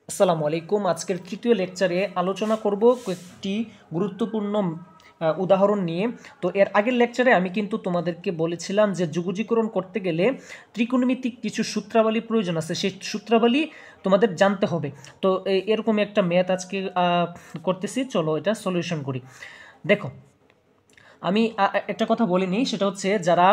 আসসালামু আলাইকুম। আজকের তৃতীয় লেকচারে আলোচনা করব কয়েকটি গুরুত্বপূর্ণ উদাহরণ নিয়ে। তো এর আগের লেকচারে আমি কিন্তু তোমাদেরকে বলেছিলাম যে যুগজীকরণ করতে গেলে ত্রিকোণমিতিক কিছু সূত্রাবলী প্রয়োজন আছে, সেই সূত্রাবলী তোমাদের জানতে হবে। তো এরকমই একটা ম্যাথ আজকে করতেছি, চলো এটা সলিউশন করি। দেখো, আমি একটা কথা বলিনি, সেটা হচ্ছে যারা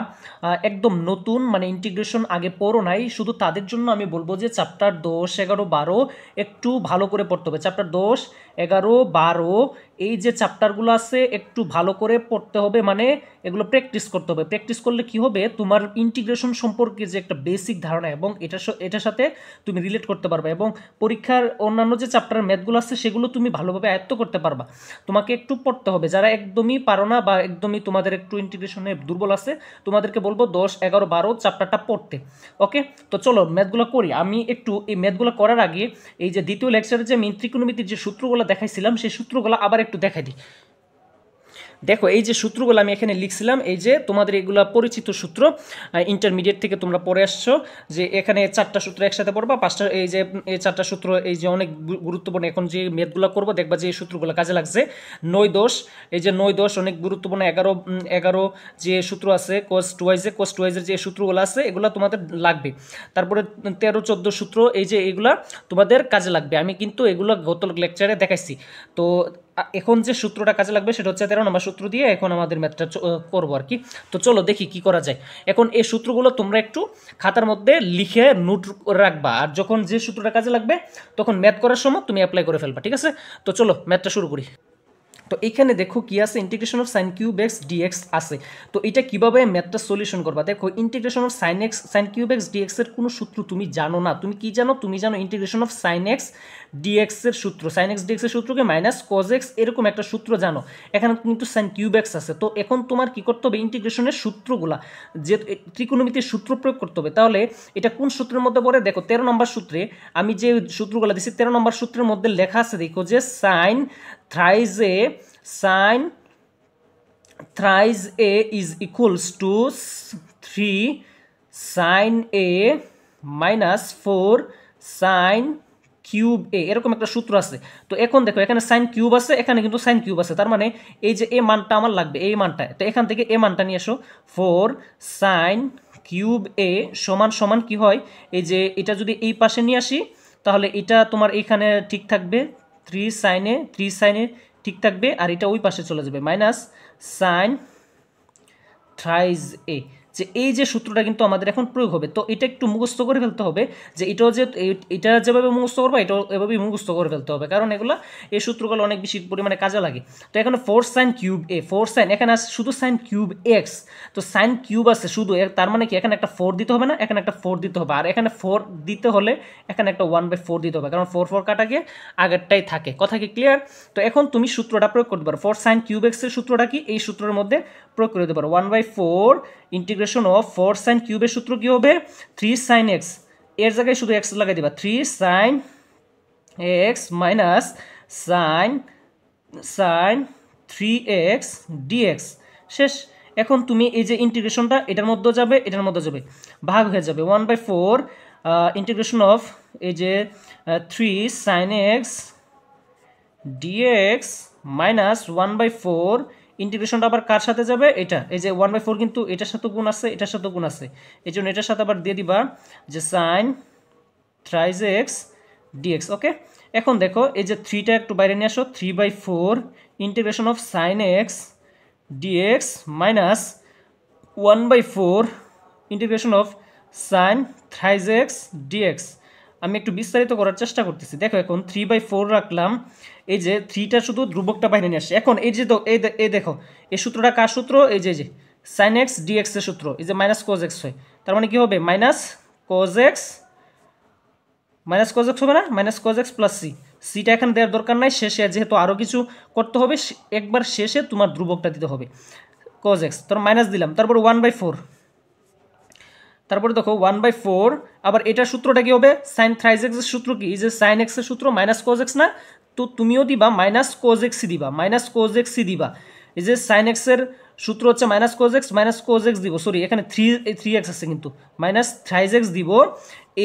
একদম নতুন মানে ইন্টিগ্রেশন আগে পড়ো নাই, শুধু তাদের জন্য আমি বলবো যে চ্যাপ্টার 10, 11, 12 একটু ভালো করে পড়তে হবে। চ্যাপ্টার 10, 11, 12 এই যে চ্যাপ্টারগুলো আছে একটু ভালো করে পড়তে হবে, মানে এগুলো প্র্যাকটিস করতে হবে। প্র্যাকটিস করলে কি হবে, তোমার ইন্টিগ্রেশন সম্পর্কে যে একটা বেসিক ধারণা এবং এটার সাথে তুমি রিলেট করতে পারবে, এবং পরীক্ষার অন্যান্য যে চ্যাপ্টারের ম্যাথগুলো আছে সেগুলো তুমি ভালোভাবে আয়ত্ত করতে পারবা। তোমাকে একটু পড়তে হবে। যারা একদমই পারো না বা একদমই তোমাদের একটু ইন্টিগ্রেশনে দুর্বল আছে, তোমাদেরকে বলবো 10, 11, 12 চ্যাপ্টারটা পড়তে। ওকে, তো চলো ম্যাথগুলো করি। আমি একটু এই ম্যাথগুলো করার আগে এই যে দ্বিতীয় লেকচারে যে আমি ত্রিকোণমিতির যে সূত্রগুলো দেখাইছিলাম সেই সূত্রগুলো আবার একটু দেখাই দিই। দেখো, এই যে সূত্রগুলো আমি এখানে লিখছিলাম, এই যে তোমাদের এগুলা পরিচিত সূত্র, ইন্টারমিডিয়েট থেকে তোমরা পড়ে আসছো, যে এখানে 4টা সূত্র একসাথে পড়বা, 5টা এই যে এই 4টা সূত্র এই যে অনেক গুরুত্বপূর্ণ। এখন যে ম্যাথগুলো করবো দেখবা যে এই সূত্রগুলো কাজে লাগছে। 9, 10, এই যে 9, 10 অনেক গুরুত্বপূর্ণ। 11 যে সূত্র আছে cos 2 যে সূত্রগুলো আছে এগুলো তোমাদের লাগবে। তারপরে 13, 14 সূত্র, এই যে এগুলা তোমাদের কাজে লাগবে। আমি কিন্তু এগুলো গত লেকচারে দেখাইছি। তো এখন যে সূত্রটা কাজে লাগবে সেটা হচ্ছে 13 নম্বর সূত্র দিয়ে এখন আমাদের ম্যাথটা করবো আর কি। তো চলো দেখি কি করা যায়। এখন এই সূত্রগুলো তোমরা একটু খাতার মধ্যে লিখে নোট রাখবা, আর যখন যে সূত্রটা কাজে লাগবে তখন ম্যাথ করার সময় তুমি অ্যাপ্লাই করে ফেলবা, ঠিক আছে? তো চলো ম্যাথটা শুরু করি। তো এইখানে দেখো কি আছে, integration of sine cube x dx আছে। তো এটা কিভাবে ম্যাথটা সলিউশন করবা, দেখো integration of sine cube x dx এর কোনো সূত্র তুমি জানো না। তুমি কি জানো? তুমি জানো integration of sine x dx এর সূত্র, সাইন এক্স ডিএক্স এর সূত্রকে মাইনাস কজ এক্স এরকম একটা সূত্র জানো। এখানে কিন্তু সাইন কিউব এক্স আছে। তো এখন তোমার কি করতে হবে, ইন্টিগ্রেশনের সূত্রগুলা যে ত্রিকোণমিতির সূত্র প্রয়োগ করতে হবে। তাহলে এটা কোন সূত্রের মধ্যে পড়ে, দেখো 13 নম্বর সূত্রে আমি যে সূত্রগুলো দিচ্ছি 13 নম্বর সূত্রের মধ্যে লেখা আছে, দেখো যে sign thrice a sin thrice a is equals to 3 sin a minus 4 sin cube এ, এরকম একটা সূত্র আছে। তো এখন দেখো এখানে সাইন কিউব আছে, এখানে কিন্তু সাইন কিউব আছে, তার মানে এই যে এ মানটা আমার লাগবে, এই মানটা। তো এখান থেকে এ মানটা নিয়ে এসো, 4 সাইন কিউব এ সমান সমান কি হয়, এই যে এটা যদি এই পাশে নিয়ে আসি তাহলে এটা তোমার এইখানে ঠিক থাকবে, 3 সাইনে ঠিক থাকবে, আর এটা ওই পাশে চলে যাবে, মাইনাস সাইন থ্রাইজ এ। যে এই যে সূত্রটা কিন্তু আমাদের এখন প্রয়োগ হবে। তো এটা একটু মুখস্থ করে ফেলতে হবে, যে এটাও যে এটা যেভাবে মুখস্থ করবো এটাও এভাবেই মুখস্থ করে ফেলতে হবে, কারণ এগুলো এই সূত্রগুলো অনেক বেশি পরিমাণে কাজে লাগে। তো এখানে 4 সাইন কিউব এ, 4 সাইন, এখানে আছে শুধু সাইন কিউব এক্স। তো সাইন কিউব আছে শুধু, তার মানে কি এখানে একটা 4 দিতে হবে না, এখানে একটা 4 দিতে হবে, আর এখানে 4 দিতে হলে এখানে একটা 1/4 দিতে হবে, কারণ 4 4 কাটা গিয়ে আগেরটাই থাকে। কথা কি ক্লিয়ার? তো এখন তুমি সূত্রটা প্রয়োগ করতে পারো। 4 সাইন কিউব এক্স এর সূত্রটা কি, এই সূত্রের মধ্যে প্রয়োগ করে দিতে পারো। 1/4 ইন্টিগ্রেশন অফ 4 সাইন কিউবের সূত্র কি হবে, 3 সাইন এক্স, এর জায়গায় শুধু এক্স লাগাই দিবা, 3 sine x minus sine sine 3x dx. শেষ। এখন তুমি এই যে ইন্টিগ্রেশনটা এটার মধ্যে যাবে, এটার মধ্যে যাবে, ভাগ হয়ে যাবে। 1/4 ইন্টিগ্রেশন অফ এই যে 3 সাইন এক্স ডিএক্স মাইনাস 1/4 ইন্টিগ্রেশনটা আবার কার সাথে যাবে, এটা এই যে 1/4 কিন্তু এটার সাথে গুণ আছে, এটার সাথে গুণ আছে, এই জন্য এটার সাথে আবার দিয়ে দিবা যে সাইন থ্রাইজ এক্স ডিএক্স। ওকে, এখন দেখো এই যে 3টা একটু বাইরে নিয়ে আসো, 3/4 integration of sine x dx minus 1/4 integration of sine thrice x dx. আমি একটু বিস্তারিত করার চেষ্টা করতেছি। দেখো এখন 3/4 রাখলাম, এই যে 3টা শুধু ধ্রুবকটা বাইরে নিয়ে আসছে। এখন এই যে এই দেখো এই সূত্রটা কার সূত্র, এই যে সাইন এক্স ডিএক্স এর সূত্র, এই যে মাইনাস কোজ এক্স হয়, তার মানে কি হবে মাইনাস কোজ এক্স হবে না, মাইনাস কোজ এক্স প্লাস সি। সিটা এখানে দেওয়ার দরকার নাই, শেষে যেহেতু আরও কিছু করতে হবে একবার শেষে তোমার ধ্রুবকটা দিতে হবে, কোজ এক্স। তোর মাইনাস দিলাম, তারপর 1/4, তারপরে দেখো 1/4, আবার এটার সূত্রটা কি হবে, সাইন থ্রাইজ এক্স এর সূত্র কি, এই যে সাইন এক্স এর সূত্র মাইনাস কোজ এক্স না, তো তুমিও দিবা মাইনাস কোজ এক্সই দিবা, মাইনাস কোজ এক্সই দিবা। এই যে সাইন এক্স এর সূত্র হচ্ছে মাইনাস কোজ এক্স দিব, সরি এখানে থ্রি এক্স আছে কিন্তু মাইনাস থ্রাইজ এক্স দিব।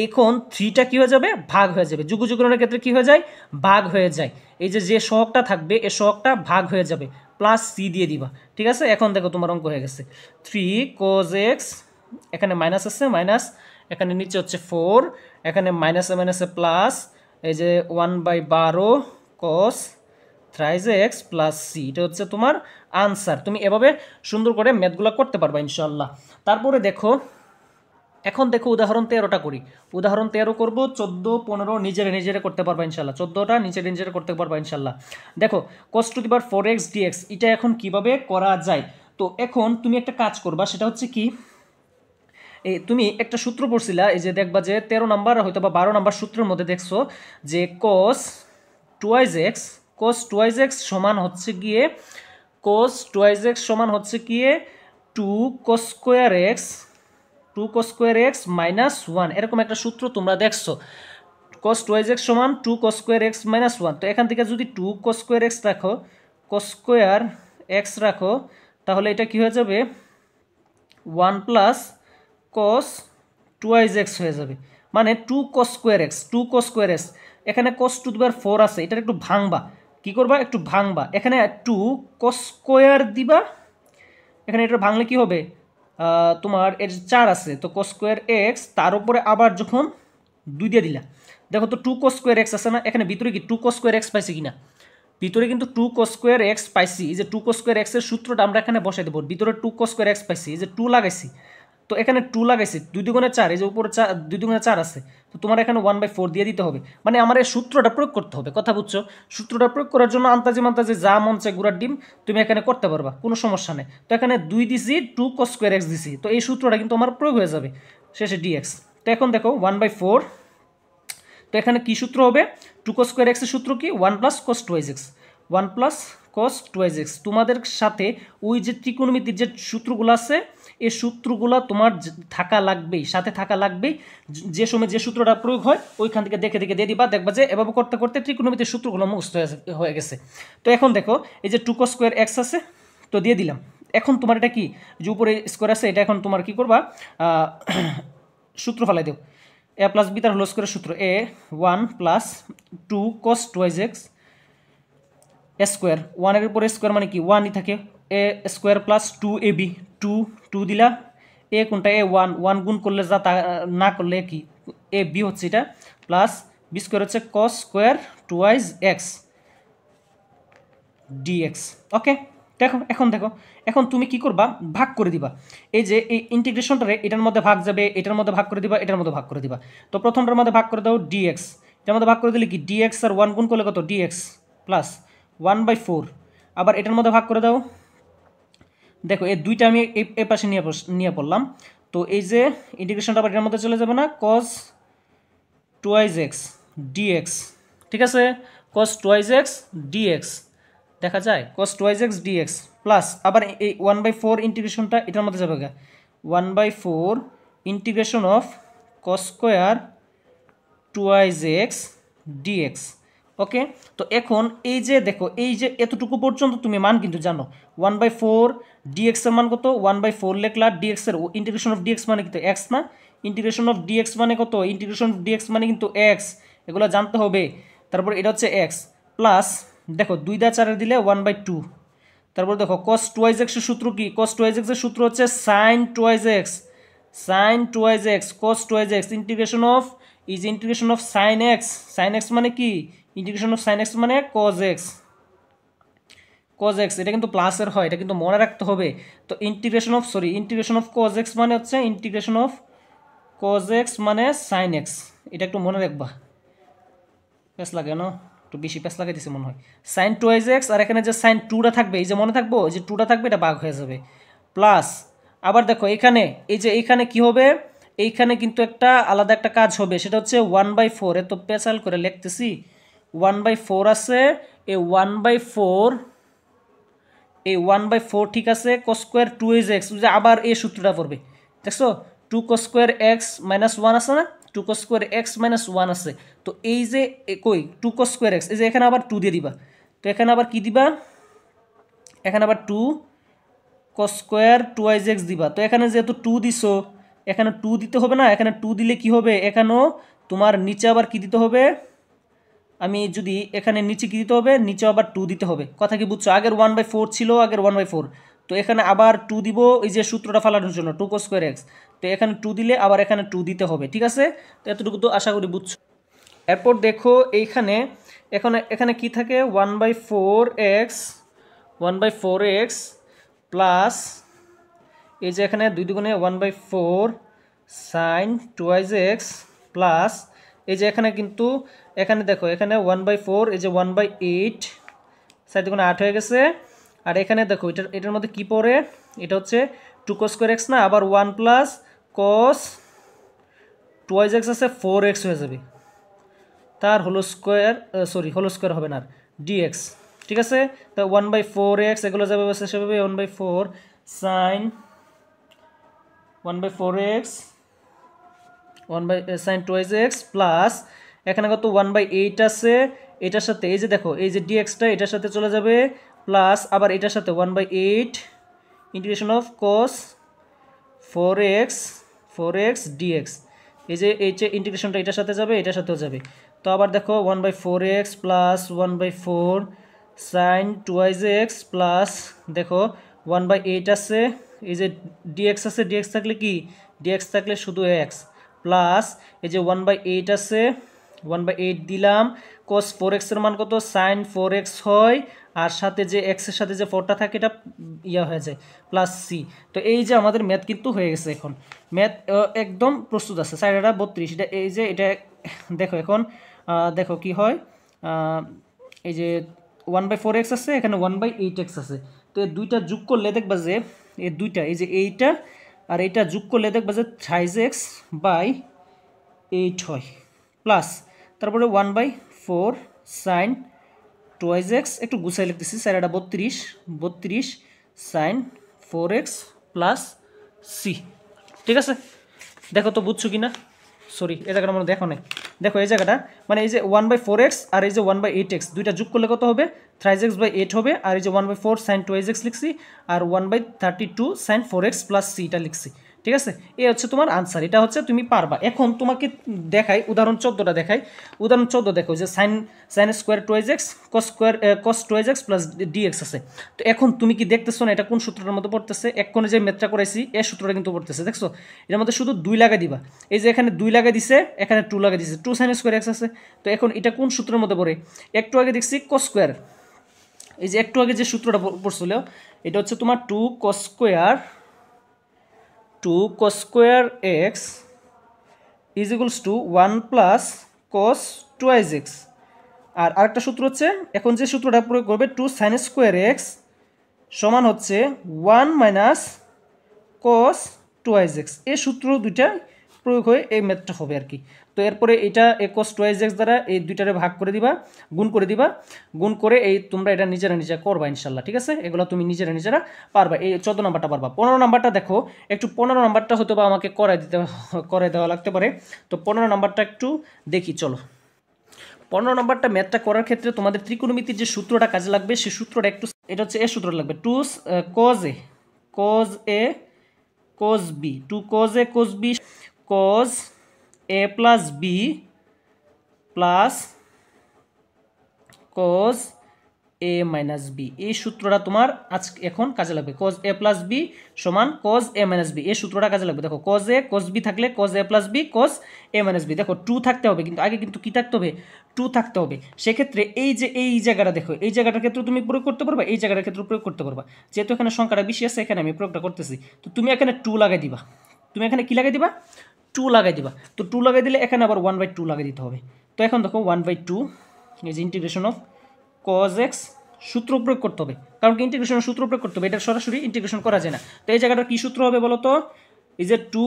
এখন থ্রিটা কী হয়ে যাবে, ভাগ হয়ে যাবে। যুগযুগরণের ক্ষেত্রে কী হয়ে যায়, ভাগ হয়ে যায়। এই যে সহগটা থাকবে এই সহগটা ভাগ হয়ে যাবে, প্লাস সি দিয়ে দিবা। ঠিক আছে, এখন দেখো তোমার অঙ্ক হয়ে গেছে। 3 cos x, এখানে মাইনাস আছে মাইনাস, এখানে নিচে হচ্ছে 4, এখানে মাইনাসে মাইনাসে প্লাস, এই যে 1/12 cos thrice x plus C, এটা হচ্ছে তোমার আনসার। তুমি এভাবে সুন্দর করে ম্যাথগুলো করতে পারবা ইনশাল্লাহ। তারপরে দেখো, এখন দেখো উদাহরণ 13টা করি। উদাহরণ 13 করব, 14 15 নিজেরে করতে পারবা ইনশাল্লাহ। 14টা নিজেরে করতে পারবা ইনশাল্লাহ। দেখো cos to the power 4x dx, এটা এখন কিভাবে করা যায়। তো এখন তুমি একটা কাজ করবা, সেটা হচ্ছে কি, তুমি একটা সূত্র পড়ছিলা, এই যে দেখবা যে 13 নাম্বার হয়তো বা 12 নাম্বার সূত্রের মধ্যে দেখছো যে cos 2x সমান হচ্ছে গিয়ে cos 2x সমান হচ্ছে গিয়ে 2 cos স্কোয়ার এক্স মাইনাস 1, এরকম একটা সূত্র তোমরা দেখছো। cos 2x সমান 2 cos স্কোয়ার এক্স মাইনাস 1। তো এখান থেকে যদি 2 cos স্কোয়ার এক্স রাখো, cos স্কোয়ার এক্স রাখো, তাহলে এটা কি হয়ে যাবে 1 প্লাস cos 2x হয়ে যাবে, মানে 2 cos স্কোয়ার এক্স। এখানে cos টু দি পাওয়ার 4 আছে, এটা একটু ভাঙবা। কি করবা, একটু ভাঙবা। এখানে 2 cos স্কোয়ার দিবা, এখানে এটা ভাঙলে কি হবে, তোমার এর 4 আছে, তো cos স্কোয়ার এক্স, তার উপরে আবার যখন 2 দিয়ে দিলা, দেখো তো 2 cos স্কোয়ার এক্স আছে না, এখানে ভিতরে কি 2 cos স্কোয়ার এক্স পাইছি কিনা, ভিতরে কিন্তু 2 cos স্কোয়ার এক্স পাইছি। এই যে 2 cos স্কোয়ার এক্সের সূত্রটা আমরা এখানে বসাই দেবো, ভিতরে 2 cos স্কোয়ার এক্স পাইছি, এই যে 2 লাগাইছি, তো এখানে 2 লাগাইছি, 2 দুগুণে 4, এই যে উপরে 2 দুগুণে 4 আছে, তো তোমার এখানে 1/4 দিয়ে দিতে হবে। মানে আমার এই সূত্রটা প্রয়োগ করতে হবে, কথা বুঝছো। সূত্রটা প্রয়োগ করার জন্য আন্তাজি মান্তাজি যা মন চায় গুড়ার ডিম তুমি এখানে করতে পারবা, কোনো সমস্যা নেই। তো এখানে 2 দিছি, 2 cos স্কোয়ার এক্স দিছি, তো এই সূত্রটা কিন্তু আমার প্রয়োগ হয়ে যাবে শেষে ডিএক্স। তো এখন দেখো 1/4, তো এখানে কি সূত্র হবে, 2 cos স্কোয়ার এক্সের সূত্র কি 1 plus cos 2x, 1 plus cos 2x। তোমাদের সাথে ওই যে ত্রিকোণমিতির যে সূত্রগুলো আছে, এই সূত্রগুলো তোমার থাকা লাগবেই, সাথে থাকা লাগবেই। যে সময় যে সূত্রটা প্রয়োগ হয় ওইখান থেকে দেখে দেখে দিয়ে দিবা, দেখবা যে এভাবে করতে করতে ত্রিকোণমিতির সূত্রগুলো মুখস্থ হয়ে গেছে। তো এখন দেখো এই যে 2 cos স্কোয়ার এক্স আছে, তো দিয়ে দিলাম। এখন তোমার এটা কি, যে উপরে স্কোয়ার আছে, এটা এখন তোমার কি করবা, সূত্র ফেলাই দেও, এ প্লাস বি তার হোল স্কোয়ারের সূত্র, এ 1 প্লাস 2 cos 2x স্কোয়ার, 1 এর উপরে স্কোয়ার মানে কি 1ই থাকে, এ স্কোয়ার প্লাস 2ab, 2 দিলা, এ কোনটা এ 1 গুণ করলে যা, তা না করলে কি এ বি হচ্ছে এটা, প্লাস বি স্কোয়ার হচ্ছে cos স্কোয়ার 2x dx। ওকে, দেখো এখন তুমি কি করবা, ভাগ করে দিবা। এই যে এই ইন্টিগ্রেশনটারে এটার মধ্যে ভাগ যাবে, এটার মধ্যে ভাগ করে দিবা, এটার মধ্যে ভাগ করে দিবা। তো প্রথমটার মধ্যে ভাগ করে দাও dx, এটার মধ্যে ভাগ করে দিলে কি dx আর 1 গুণ করলে কত dx প্লাস 1/4। আবার এটার মধ্যে ভাগ করে দাও, দেখো এই দুইটা আমি এই পাশে নিয়ে পড়লাম। তো এই যে ইন্টিগ্রেশনটা আবার এটার মধ্যে চলে যাবে না, cos 2x dx, ঠিক আছে, cos 2x dx দেখা যায়, cos 2x dx প্লাস আবার এই 1/4 ইন্টিগ্রেশনটা এটার মধ্যে যাবে, 1/4 integration of cos square 2x dx। ওকে, তো এখন এই যে দেখো, এই যে এতটুকু পর্যন্ত তুমি মান কিন্তু জানো, 1/4 dx এর মান কত, 1/4 লেখলা, dx এর ইন্টিগ্রেশন অফ dx মানে কিন্তু x না, ইন্টিগ্রেশন অফ dx মানে কত, ইন্টিগ্রেশন অফ dx মানে কিন্তু x, এগুলো জানতে হবে। তারপর এটা হচ্ছে x প্লাস, দেখো 2 দা 4 দিলে 1/2। তারপর দেখো cos 2x এর সূত্র কি, cos 2x এর সূত্র হচ্ছে sin 2x cos 2x integration of is integration of sin x মানে কি, ইন্টিগ্রেশন অফ sin x মানে cos x, এটা কিন্তু প্লাসের হয়, এটা কিন্তু মনে রাখতে হবে। তো ইন্টিগ্রেশন অফ cos x মানে হচ্ছে ইন্টিগ্রেশন অফ cos x মানে sin x, এটা একটু মনে রাখবা, প্যাস লাগে না, একটু বেশি প্যাস লাগাইতেছে মনে হয়। sin 2x আর এখানে যে sin 2টা থাকবে, এই যে মনে থাকবো, এই যে 2টা থাকবে, এটা ভাগ হয়ে যাবে, প্লাস আবার দেখো এখানে, এই যে এইখানে কি হবে, এইখানে কিন্তু একটা আলাদা একটা কাজ হবে, সেটা হচ্ছে 1/4, এত পেঁচাল করে লিখতেছি, 1/4 আছে, এই 1/4 ঠিক আছে, cos স্কোয়ার 2x, আবার এই সূত্রটা পড়বে, দেখছো 2 cos স্কোয়ার x মাইনাস 1 আছে না, 2 cos স্কোয়ার x মাইনাস 1 আছে, তো এই যে কই 2 cos স্কোয়ার x, এই যে এখানে আবার 2 দিয়ে দিবা, তো এখানে আবার কি দিবা, এখানে আবার 2 cos স্কয়ার 2x দিবা। তো এখানে যেহেতু 2 দিছো, এখানে 2 দিতে হবে না? এখানে 2 দিলে কি হবে, এখানেও তোমার নিচে আবার কি দিতে হবে, আমি যদি এখানে নিচে কি দিতে হবে, নিচে আবার 2 দিতে হবে। কথা কি বুঝছো? আগের 1/4 ছিল, আগের 1/4, তো এখানে আবার 2 দিব এই যে সূত্রটা ফালানোর জন্য 2 cos স্কয়ার x। তো এখানে 2 দিলে আবার এখানে 2 দিতে হবে, ঠিক আছে? তো এতটুকু তো আশা করি বুঝছো। এরপর দেখো এইখানে এখানে কি থাকে, 1/4x প্লাস এই যে এখানে 2 দুগুণে 1/4 sin 2x প্লাস এই যে এখানে কিন্তু এখানে দেখো এখানে 1/4 এই যে 1/8 সাইড দুগুণে 8 হয়ে গেছে। আর এখানে দেখো এটার মধ্যে কি পড়ে, এটা হচ্ছে 2 cos স্কয়ার x না, আবার 1 প্লাস cos 2x আছে 4x হয়ে যাবে, তার whole square, sorry whole square হবে না, dx, ঠিক আছে? তো 1/4x এগুলো যাবে সেভাবে 1/4 sin 1/4x sin 2x plus এখানে কত 1/8 আছে, এটার সাথে এই যে দেখো এই যে dxটা এটার সাথে চলে যাবে, প্লাস আবার এটার সাথে 1/8 integration of cos 4x dx, এই যে ইন্টিগ্রেশনটা এটার সাথে যাবে, এটার সাথেও যাবে। তো আবার দেখো 1/4x plus 1/4 sin 2x plus দেখো 1/8 আছে, এই যে dx আছে, dx থাকলে কি, dx থাকলে শুধু x প্লাস এই যে 1/8 আছে, 1/8 দিলাম, cos 4x এর মান কত, sin 4x হয়, আর সাথে যে x এর সাথে যে 4টা থাকে এটা ইয়া হয়ে যায় প্লাস c। তো এই যে আমাদের ম্যাথ কিন্তু হয়ে গেছে, এখন ম্যাথ একদম প্রস্তুত আছে। সাইডটা 32, এটা এই যে এটা দেখো এখন দেখো কি হয়, এই যে 1/4x আছে, এখানে 1/8x আছে, তো এই দুইটা যোগ করলে দেখবা যে এই দুইটা এই যে এইটা আর এইটা যোগ করলে দেখবা যে 3x/8 হয়, প্লাস তারপরে 1/4 sin 2x, একটু গুছাই লিখতেছি, স্যার এটা 32 sin 4x প্লাস c, ঠিক আছে? দেখো তো বুঝছো কিনা, সরি এই জায়গাটা মানে দেখো নাই, দেখো এই জায়গাটা মানে এই যে 1/4x আর এই যে 1/8x দুইটা যোগ করলে কত হবে, 3x/8 হবে, আর এই যে 1/4 sin 2x লিখছি, আর 1/32 sin 4x প্লাস c এটা লিখছি, ঠিক আছে? এই হচ্ছে তোমার আনসার, এটা হচ্ছে তুমি পারবা। এখন তোমাকে দেখাই উদাহরণ 14টা দেখাই। উদাহরণ 14 দেখো যে sin square 2x cos 2x plus dx আছে। তো এখন তুমি কি দেখতেছো না এটা কোন সূত্রটার মধ্যে পড়তেছে, এক কোণে যে ম্যাথটা করাইছি এই সূত্রটা কিন্তু পড়তেছে, দেখছো? এর মধ্যে শুধু 2 লাগাই দিবা, এই যে এখানে 2 লাগাই দিছে, এখানে 2 লাগাই দিছে, 2 sin স্কয়ার x আছে। তো এখন এটা কোন সূত্রের মধ্যে পড়ে, একটু আগে দেখছি cos স্কয়ার, এই যে একটু আগে যে সূত্রটা পড়ছিল এটা হচ্ছে তোমার 2 cos square x is equals to 1 plus cos 2x। আর আরেকটা সূত্র হচ্ছে, এখন যে সূত্রটা প্রয়োগ করবে 2 sin স্কয়ার x সমান হচ্ছে 1 মাইনাস cos 2x, এই সূত্র দুইটা প্রয়োগ হয়ে এই ম্যাথটা হবে আর কি। তো এরপরে এটা cos 2x দ্বারা এই দুইটারে ভাগ করে দিবা, গুণ করে এই তোমরা এটা নিজেরা করবা ইনশাল্লাহ, ঠিক আছে? এগুলো তুমি নিজেরা পারবা। এই 14 নাম্বারটা পারবা। 15 নাম্বারটা দেখো, একটু 15 নাম্বারটা হয়তো বা আমাকে করাই দেওয়া লাগতে পারে। তো 15 নাম্বারটা একটু দেখি, চলো। 15 নাম্বারটা ম্যাথটা করার ক্ষেত্রে তোমাদের ত্রিকোণমিতির যে সূত্রটা কাজে লাগবে সেই সূত্রটা একটু, এটা হচ্ছে এই সূত্রটা লাগবে, 2 cos a cos b, 2 cos a cos b cos a plus b plus cos a minus b, এই সূত্রটা তোমার আজকে এখন কাজে লাগবে। cos a plus b সমান cos a minus b, এই সূত্রটা কাজে লাগবে। দেখো cos a cos b থাকলে cos a plus b cos a minus b, দেখো 2 থাকতে হবে, কিন্তু আগে কিন্তু কি থাকতে হবে, 2 থাকতে হবে। সেক্ষেত্রে এই যে এই জায়গাটা দেখো, এই জায়গাটার ক্ষেত্রে তুমি প্রয়োগ করতে পারবা, এই জায়গাটার ক্ষেত্রে প্রয়োগ করতে পারবা। যেহেতু এখানে সংখ্যাটা বেশি আছে এখানে আমি প্রয়োগটা করতেছি, তো তুমি এখানে 2 লাগাই দিবা, তুমি এখানে কি লাগাই দিবা, 2 লাগাই দিবা। তো 2 লাগাই দিলে এখানে আবার 1/2 লাগাই দিতে হবে। তো এখন দেখো 1/2 এই যে ইন্টিগ্রেশন অফ cos x সূত্র প্রয়োগ করতে হবে, কারণ কি ইন্টিগ্রেশনের সূত্র প্রয়োগ করতে হবে, এটা সরাসরি ইন্টিগ্রেশন করা যায় না। তো এই জায়গাটা কি সূত্র হবে বলো তো, এই যে 2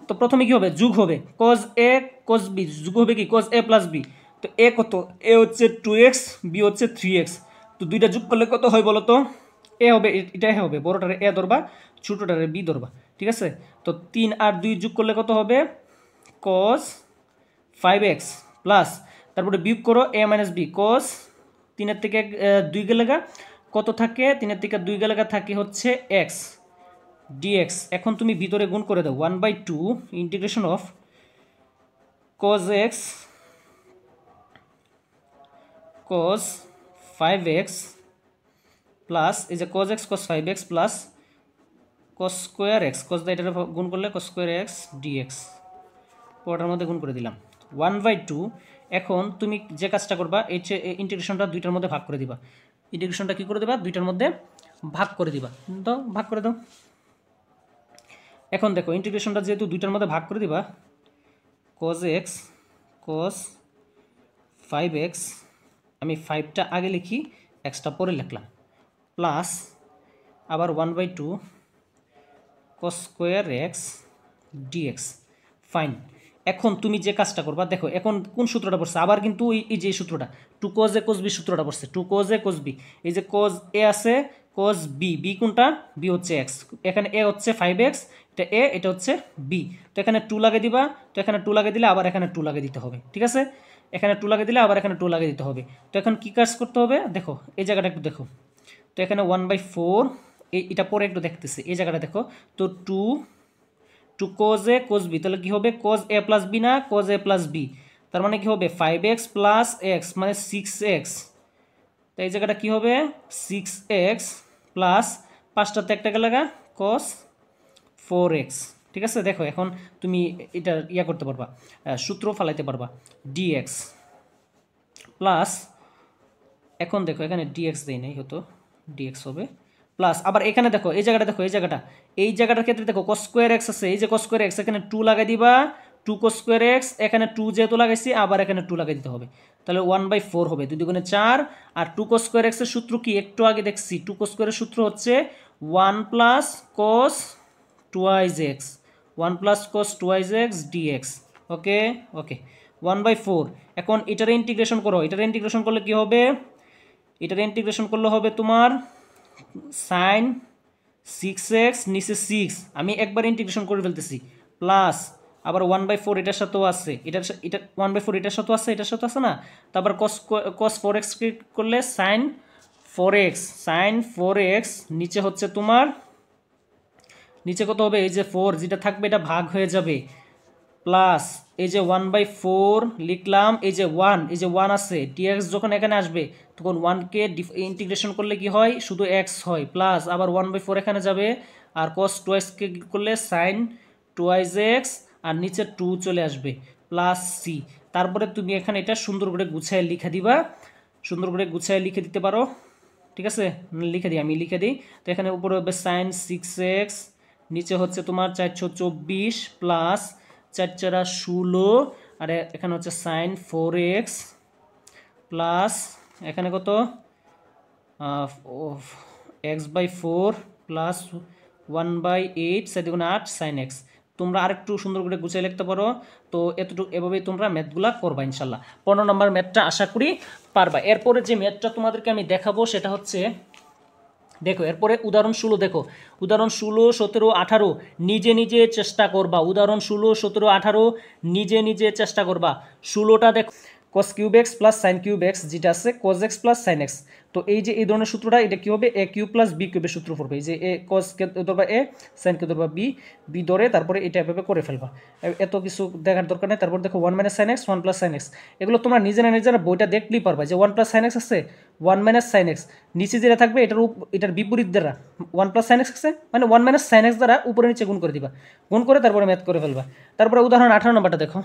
তো প্রথমে কি হবে, যোগ হবে cos a cos b, যোগ হবে কি cos a plus b। তো a কত, a হচ্ছে 2x, b হচ্ছে 3x, তো দুইটা যোগ করলে কত হয় বলো তো, a হবে, এটাই হবে, বড়টারে a ধরবা, ছোটটারে b ধরবা, ঠিক আছে? তো 3 আর 2 যোগ করলে কত হবে, cos 5x প্লাস তারপরে বিয়োগ করো a minus b, cos 3 এর থেকে 2 গেলে কত থাকে 3 থেকে 2 গেলে থাকে হচ্ছে x dx। এখন তুমি ভিতরে গুণ করে দাও 1/2 integration of cos x cos 5x plus এই যে cos x cos 5x plus cos square x cos দা এটার গুণ করলে cos স্কয়ার x dx পুরোটার মধ্যে গুণ করে দিলাম 1/2। এখন তুমি যে কাজটা করবা এই ইন্টিগ্রেশনটা দুইটার মধ্যে ভাগ করে দিবা। ইন্টিগ্রেশনটা কি করে দিবা? দুইটার মধ্যে ভাগ করে দিবা। তো ভাগ করে দাও। এখন দেখো ইন্টিগ্রেশনটা যেহেতু দুইটার মধ্যে ভাগ করে দিবা cos x cos 5x আমি 5টা আগে লিখি xটা পরে লিখলাম প্লাস আবার 1/2 cos square x dx। Fine. এখন তুমি যে কাজটা করবা দেখো এখন কোন সূত্রটা পড়ছে আবার কিন্তু এই যে সূত্রটা 2 cos a cos b সূত্রটা পড়ছে 2 cos a cos b। এই যে cos a আছে cos b b কোনটা? b হচ্ছে x, এখানে a হচ্ছে 5x, এটা a এটা হচ্ছে b। তো এখানে 2 লাগিয়ে দিবা, তো এখানে 2 লাগিয়ে দিলে আবার এখানে 2 লাগিয়ে দিতে হবে, ঠিক আছে? এখানে 2 লাগিয়ে দিলে আবার এখানে 2 লাগিয়ে দিতে হবে। তো এখন কি কাজ করতে হবে দেখো এই জায়গাটা একটু দেখো। তো এখানে 1/4 এটা পরে একটু দেখতেছি এই জায়গাটা দেখো। তো 2 cos a cos b তাহলে কি হবে cos a প্লাস b না cos a প্লাস b, তার মানে কি হবে 5x প্লাস x মানে 6x। তো এই জায়গাটা কি হবে 6x প্লাস 5টাতে একটা গেলে cos 4x, ঠিক আছে? দেখো এখন তুমি এটা ইয়া করতে পারবা, সূত্র ফালাইতে পারবা dx প্লাস এখন দেখো এখানে dx দেই নাই, হতো dx হবে প্লাস আবার এখানে দেখো এই জায়গাটা দেখো এই জায়গাটার ক্ষেত্রে দেখো cos স্কয়ার x আছে, এই যে cos স্কয়ার x এখানে 2 লাগাই দিবা 2 cos স্কয়ার x, এখানে 2 যেহেতু লাগাইছি আবার এখানে 2 লাগাই দিতে হবে, তাহলে 1/4 হবে 2 দুগুণে 4। আর 2 cos স্কয়ার x এর সূত্র কি একটু আগে দেখছি 2 cos স্কয়ারের সূত্র হচ্ছে 1 plus cos twice x 1 plus cos twice x dx। ওকে ওকে 1/4। এখন এটারে ইন্টিগ্রেশন করো, এটারে ইন্টিগ্রেশন করলে কি হবে? এটারে ইন্টিগ্রেশন করলে হবে তোমার sin 6x নিচে 6 আমি একবার ইন্টিগ্রেশন করে ফেলতেছি প্লাস আবার 1/4 এটার সাথেও আছে, এটা 1/4 এটার সাথেও আছে, এটার সাথে আছে না? তারপর cos 4x করলে sin 4x নিচে হচ্ছে তোমার নিচে কত হবে? এই যে 4 যেটা থাকবে এটা ভাগ হয়ে যাবে প্লাস এই যে 1/4 লিখলাম, এই যে 1 আছে dx যখন এখানে আসবে তখন 1কে ইন্টিগ্রেশন করলে কি হয়? শুধু x হয় প্লাস আবার 1/4 এখানে যাবে আর cos twice কে করলে sin twice x আর নিচে 2 চলে আসবে প্লাস c। তারপরে তুমি এখানে এটা সুন্দর করে গুছায় লিখে দিবা, সুন্দর করে গুছায় লিখে দিতে পারো, ঠিক আছে? আমি লিখে দিই। তো এখানে উপরে হবে sin 6x নিচে হচ্ছে তোমার 424 প্লাস 4 4 16 আর এখানে হচ্ছে sin 4x প্লাস এখানে কত x/4 প্লাস 1/8 8 sin x। তোমরা আরেকটু সুন্দর করে গুছিয়ে লিখতে পারো। তো এতটুকু এভাবেই তোমরা ম্যাথগুলা করবা ইনশাল্লাহ। 15 নম্বর ম্যাথটা আশা করি পারবা। এরপরে যে ম্যাথটা তোমাদেরকে আমি দেখাবো সেটা হচ্ছে দেখো এরপরে উদাহরণ 16 দেখো, উদাহরণ 16 17 18 নিজে নিজে চেষ্টা করবা। উদাহরণ 16 17 18 নিজে নিজে চেষ্টা করবা। 16টা দেখো cos cube x plus sin cube x যেটা আছে cos x plus sin x। তো এই যে এই ধরনের সূত্রটা এটা কি হবে? a কিউব প্লাস b কিউবের সূত্র পড়বে। এই যে a cos কে ধরবা a sin কে ধরবা b ধরে তারপরে এটা এভাবে করে ফেলবা, এত কিছু দেখার দরকার নেই। তারপর দেখো 1 - sin x 1 + sin x, এগুলো তোমরা নিজেরা বইটা দেখলেই পারবা যে 1 + sin x আছে 1 - sin x নিচে যেটা থাকবে এটার বিপরীত দ্বারা 1 + sin x আছে মানে 1 - sin x দ্বারা উপরে নিচে গুণ করে দিবা, গুণ করে তারপরে ম্যাথ করে ফেলবা। তারপরে উদাহরণ 18 নম্বরটা দেখো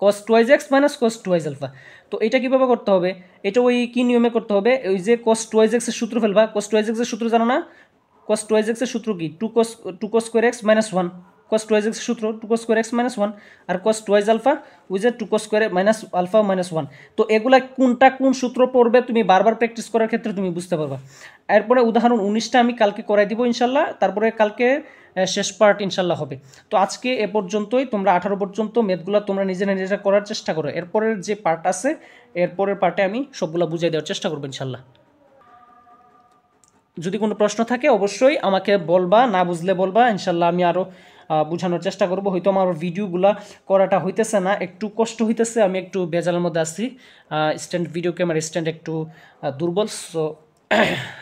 cos twice x minus cos twice alpha। তো এটা কিভাবে করতে হবে? এটা ওই কি নিয়মে করতে হবে? ওই যে cos twice x এর সূত্র ফেলবা। cos twice x এর সূত্র জানো না? cos twice x এর সূত্র কি? 2 cos square x minus 1। cos twice x এর সূত্র 2 cos square x minus 1 আর cos twice alpha ওই যে 2 cos square minus alpha minus 1। তো এগুলা কোনটা কোন সূত্র পড়বে তুমি বারবার প্র্যাকটিস করার ক্ষেত্রে তুমি বুঝতে পারবা। এরপরে উদাহরণ 19টা আমি কালকে করাই দিব ইনশাল্লাহ, তারপরে কালকে শেষ পার্ট ইনশাল্লাহ হবে। তো আজকে এ পর্যন্তই, তোমরা 18 পর্যন্ত ম্যাথগুলো তোমরা নিজেরা করার চেষ্টা করো। এরপরের যে পার্ট আছে এরপরের পার্টে আমি সবগুলো বুঝিয়ে দেওয়ার চেষ্টা করবো ইনশাল্লাহ। যদি কোনো প্রশ্ন থাকে অবশ্যই আমাকে বলবা, না বুঝলে বলবা, ইনশাল্লাহ আমি আরও বোঝানোর চেষ্টা করব। হয়তো আমার ভিডিওগুলো করাটা হইতেছে না, একটু কষ্ট হইতেছে, আমি একটু বেজালের মধ্যে আছি, ভিডিও ক্যামেরা স্ট্যান্ড একটু দুর্বল। সো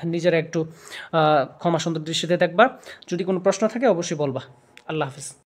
নিজেরা একটু ক্ষমা সুন্দর দৃষ্টিতে দেখবা। যদি কোনো প্রশ্ন থাকে অবশ্যই বলবা। আল্লাহ হাফিজ।